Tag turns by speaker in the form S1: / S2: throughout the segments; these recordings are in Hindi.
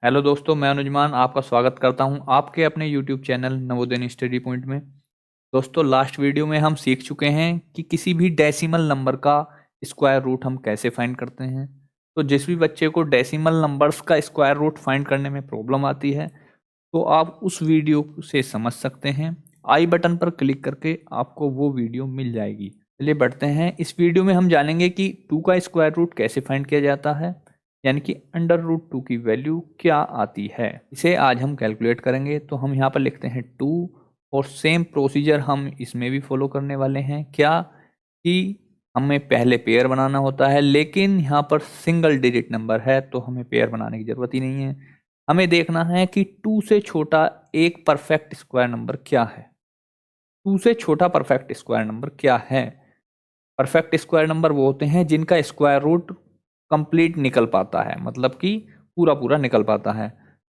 S1: हेलो दोस्तों, मैं अनुजमान आपका स्वागत करता हूं आपके अपने YouTube channel Navodaya study point में। दोस्तों, लास्ट वीडियो में हम सीख चुके हैं कि किसी भी डेसिमल नंबर का स्क्वायर रूट हम कैसे फाइंड करते हैं। तो जिस भी बच्चे को डेसिमल नंबर्स का स्क्वायर रूट फाइंड करने में प्रॉब्लम आती है तो आप उस वीडियो से समझ सकते हैं। आई बटन पर क्लिक करके आपको वो वीडियो मिल जाएगी। चलिए बढ़ते हैं। इस वीडियो में हम जानेंगे कि 2 का स्क्वायर रूट कैसे फाइंड किया जाता है, यानी कि अंडर रूट 2 की वैल्यू क्या आती है। इसे आज हम कैलकुलेट करेंगे। तो हम यहाँ पर लिखते हैं 2 और सेम प्रोसीजर हम इसमें भी फॉलो करने वाले हैं। क्या कि हमें पहले पेयर बनाना होता है, लेकिन यहाँ पर सिंगल डिजिट नंबर है तो हमें पेयर बनाने की ज़रूरत ही नहीं है। हमें देखना है कि 2 से छोटा एक परफेक्ट स्क्वायर नंबर क्या है। 2 से छोटा परफेक्ट स्क्वायर नंबर क्या है? परफेक्ट स्क्वायर नंबर वो होते हैं जिनका स्क्वायर रूट कंप्लीट निकल पाता है, मतलब कि पूरा पूरा निकल पाता है।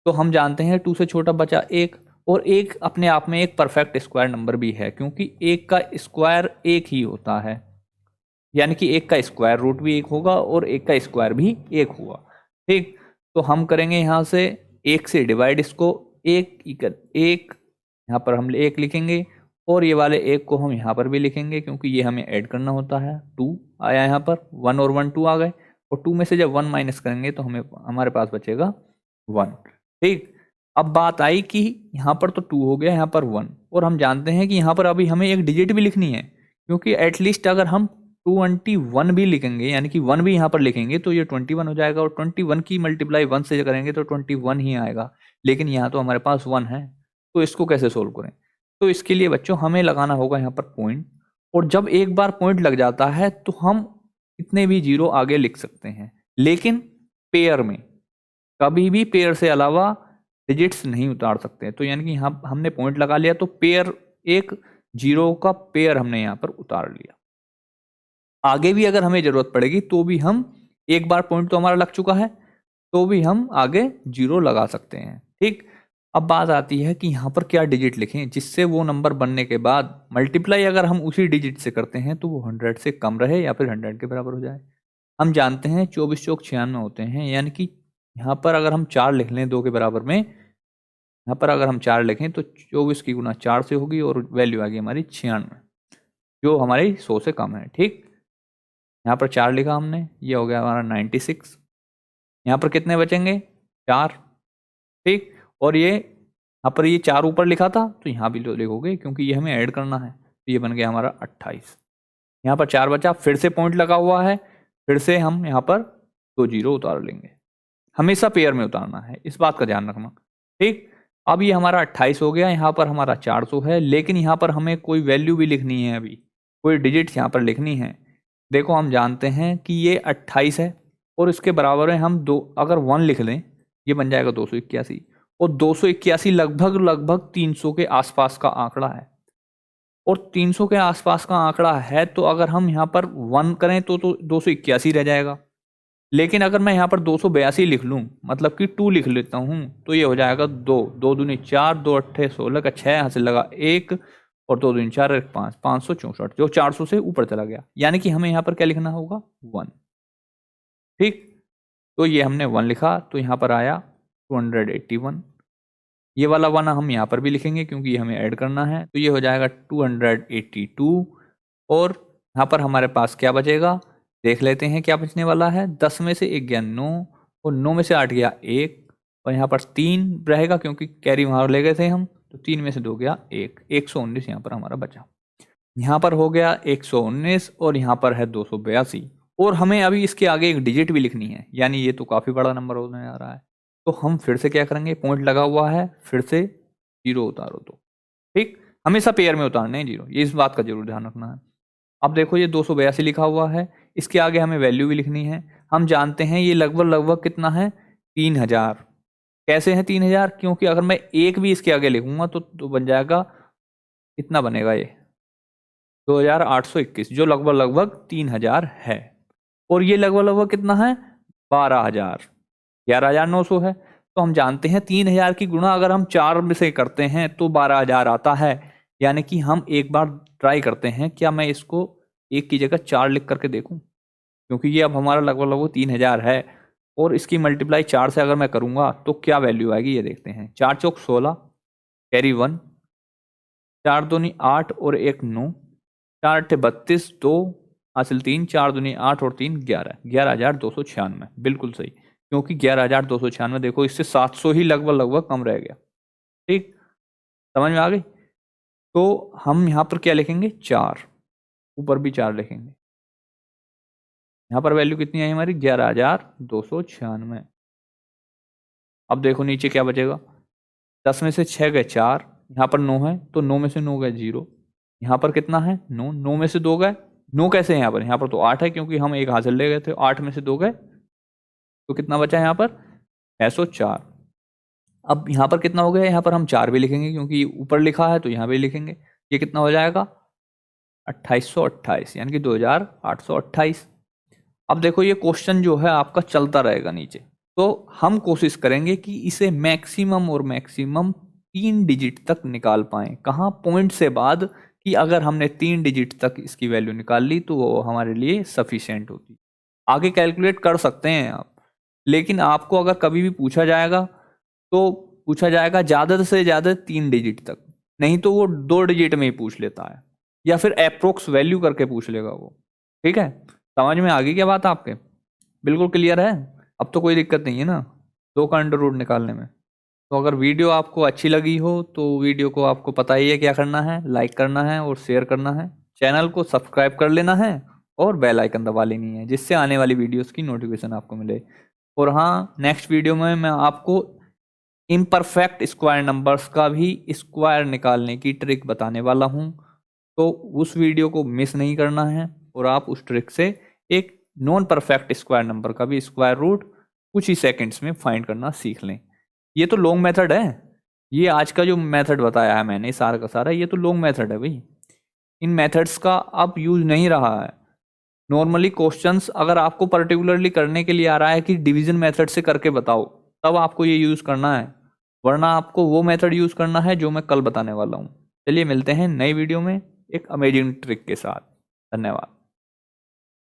S1: तो हम जानते हैं 2 से छोटा बचा एक, और एक अपने आप में एक परफेक्ट स्क्वायर नंबर भी है, क्योंकि एक का स्क्वायर एक ही होता है, यानी कि एक का स्क्वायर रूट भी एक होगा और एक का स्क्वायर भी एक होगा। ठीक, तो हम करेंगे यहाँ से एक से डिवाइड इसको। एक इक्वल एक, यहाँ पर हम एक लिखेंगे और ये वाले एक को हम यहाँ पर भी लिखेंगे, क्योंकि ये हमें ऐड करना होता है। 2 आया यहाँ पर, 1 और 1 2 आ गए, और 2 में से जब 1 माइनस करेंगे तो हमें हमारे पास बचेगा 1। ठीक, अब बात आई कि यहाँ पर तो 2 हो गया, यहाँ पर 1, और हम जानते हैं कि यहाँ पर अभी हमें एक डिजिट भी लिखनी है, क्योंकि एटलीस्ट अगर हम 21 भी लिखेंगे, यानी कि 1 भी यहाँ पर लिखेंगे, तो ये 21 हो जाएगा, और 21 की मल्टीप्लाई 1 से करेंगे तो 21 ही आएगा। लेकिन यहाँ तो हमारे पास 1 है, तो इसको कैसे सोल्व करें? तो इसके लिए बच्चों हमें लगाना होगा यहाँ पर पॉइंट, और जब एक बार पॉइंट लग जाता है तो हम कितने भी जीरो आगे लिख सकते हैं, लेकिन पेयर में। कभी भी पेयर से अलावा डिजिट्स नहीं उतार सकते। तो यानी कि यहाँ हमने पॉइंट लगा लिया तो पेयर, एक जीरो का पेयर हमने यहाँ पर उतार लिया। आगे भी अगर हमें जरूरत पड़ेगी तो भी हम, एक बार पॉइंट तो हमारा लग चुका है, तो भी हम आगे जीरो लगा सकते हैं। ठीक, अब बात आती है कि यहाँ पर क्या डिजिट लिखें जिससे वो नंबर बनने के बाद मल्टीप्लाई अगर हम उसी डिजिट से करते हैं तो वो 100 से कम रहे या फिर 100 के बराबर हो जाए। हम जानते हैं 24 चौक 96 होते हैं, यानी कि यहाँ पर अगर हम 4 लिख लें 2 के बराबर में, यहाँ पर अगर हम 4 लिखें तो 24 की गुना 4 से होगी और वैल्यू आ गई हमारी 96, जो हमारी 100 से कम है। ठीक, यहाँ पर 4 लिखा हमने, ये हो गया हमारा 96। यहाँ पर कितने बचेंगे? 4। ठीक, और ये यहाँ पर ये 4 ऊपर लिखा था तो यहाँ भी लिखोगे, क्योंकि ये हमें ऐड करना है, तो ये बन गया हमारा 28। यहाँ पर 4 बचा, फिर से पॉइंट लगा हुआ है, फिर से हम यहाँ पर 2 जीरो उतार लेंगे। हमेशा पेयर में उतारना है, इस बात का ध्यान रखना। ठीक, अब ये हमारा 28 हो गया, यहाँ पर हमारा 400 है, लेकिन यहाँ पर हमें कोई वैल्यू भी लिखनी है, अभी कोई डिजिट यहाँ पर लिखनी है। देखो, हम जानते हैं कि ये 28 है और इसके बराबर है हम दो, अगर 1 लिख लें ये बन जाएगा 281, और 281 लगभग लगभग 300 के आसपास का आंकड़ा है, और 300 के आसपास का आंकड़ा है, तो अगर हम यहाँ पर 1 करें तो 281 रह जाएगा। लेकिन अगर मैं यहाँ पर 282 लिख लूँ, मतलब कि 2 लिख लेता हूँ, तो ये हो जाएगा 2, 2 दूनी 4, 2 अट्ठे 16 का 6 यहाँ से लगा 1, और 2 दूनी 4 1 5, 564, जो 400 से ऊपर चला गया, यानी कि हमें यहाँ पर क्या लिखना होगा? 1। ठीक, तो ये हमने 1 लिखा तो यहाँ पर आया 281। ये वाला 1 हम यहाँ पर भी लिखेंगे क्योंकि ये हमें ऐड करना है, तो ये हो जाएगा 282, और यहाँ पर हमारे पास क्या बचेगा देख लेते हैं क्या बचने वाला है। 10 में से 1 गया 9, और 9 में से 8 गया 1, और यहाँ पर 3 रहेगा क्योंकि कैरी वहाँ ले गए थे हम, तो 3 में से 2 गया 1, 119 यहाँ पर हमारा बचा। यहाँ पर हो गया 119, और यहाँ पर है 282, और हमें अभी इसके आगे एक डिजिट भी लिखनी है, यानी ये तो काफ़ी बड़ा नंबर होने जा रहा है। तो हम फिर से क्या करेंगे, पॉइंट लगा हुआ है, फिर से जीरो उतारो। तो ठीक, हमेशा पेयर में उतारने हैं जीरो, ये इस बात का जरूर ध्यान रखना है। अब देखो ये 282 लिखा हुआ है, इसके आगे हमें वैल्यू भी लिखनी है। हम जानते हैं ये लगभग लगभग कितना है? 3000। कैसे है 3000? क्योंकि अगर मैं एक भी इसके आगे लिखूंगा तो बन जाएगा, कितना बनेगा ये? 2821, जो लगभग लगभग 3000 है। और ये लगभग लगभग कितना है? 12000, 11900 है। तो हम जानते हैं 3000 की गुणा अगर हम 4 में से करते हैं तो 12000 आता है, यानी कि हम एक बार ट्राई करते हैं, क्या मैं इसको एक की जगह 4 लिख करके देखूं, क्योंकि ये अब हमारा लगभग लगभग 3000 है। और इसकी मल्टीप्लाई 4 से अगर मैं करूँगा तो क्या वैल्यू आएगी ये देखते हैं। 4 चौक 16, कैरी 1, 4 दूनी 8 और 1 9, 4 अट्ठे 32, 2 हासिल 3, 4 दूनी 8 और 3 11, 11,296 बिल्कुल सही, क्योंकि 11,296 देखो इससे 700 ही लगभग कम रह गया। ठीक, समझ में आ गई। तो हम यहाँ पर क्या लिखेंगे 4, ऊपर भी 4 लिखेंगे। यहाँ पर वैल्यू कितनी आई हमारी 11,296। अब देखो नीचे क्या बचेगा, 10 में से 6 गए 4, यहाँ पर 9 है तो 9 में से 9 गए 0, यहाँ पर कितना है 9, 9 में से 2 गए, 9 कैसे है यहाँ पर तो 8 है क्योंकि हम एक हासिल ले गए थे, 8 में से 2 गए तो कितना बचा यहाँ पर 604। अब यहाँ पर कितना हो गया, यहाँ पर हम 4 भी लिखेंगे क्योंकि ऊपर लिखा है तो यहाँ भी लिखेंगे। ये कितना हो जाएगा 2828 यानी कि 2828। अब देखो ये क्वेश्चन जो है आपका चलता रहेगा नीचे, तो हम कोशिश करेंगे कि इसे मैक्सिमम और मैक्सिमम 3 डिजिट तक निकाल पाएं। कहाँ, पॉइंट से बाद, कि अगर हमने 3 डिजिट तक इसकी वैल्यू निकाल ली तो वो हमारे लिए सफिशिएंट होती। आगे कैलकुलेट कर सकते हैं आप, लेकिन आपको अगर कभी भी पूछा जाएगा तो पूछा जाएगा ज़्यादा से ज़्यादा 3 डिजिट तक, नहीं तो वो 2 डिजिट में ही पूछ लेता है या फिर अप्रोक्स वैल्यू करके पूछ लेगा वो। ठीक है, समझ में आ गई क्या बात आपके, बिल्कुल क्लियर है। अब तो कोई दिक्कत नहीं है ना 2 का अंडर रूट निकालने में। तो अगर वीडियो आपको अच्छी लगी हो तो वीडियो को आपको पता ही है क्या करना है, लाइक करना है और शेयर करना है, चैनल को सब्सक्राइब कर लेना है और बेल आइकन दबा लेनी है जिससे आने वाली वीडियोस की नोटिफिकेशन आपको मिले। और हाँ, नेक्स्ट वीडियो में मैं आपको इम्परफेक्ट स्क्वायर नंबर्स का भी स्क्वायर निकालने की ट्रिक बताने वाला हूँ, तो उस वीडियो को मिस नहीं करना है और आप उस ट्रिक से एक नॉन परफेक्ट स्क्वायर नंबर का भी स्क्वायर रूट कुछ ही सेकंड्स में फाइंड करना सीख लें। ये तो लॉन्ग मेथड है, ये आज का जो मेथड बताया है मैंने सारा का सारा, ये तो लॉन्ग मेथड है भाई। इन मेथड्स का अब यूज नहीं रहा है। नॉर्मली क्वेश्चंस अगर आपको पर्टिकुलरली करने के लिए आ रहा है कि डिवीजन मेथड से करके बताओ, तब आपको ये यूज करना है, वरना आपको वो मेथड यूज करना है जो मैं कल बताने वाला हूँ। चलिए मिलते हैं नई वीडियो में एक अमेजिंग ट्रिक के साथ। धन्यवाद।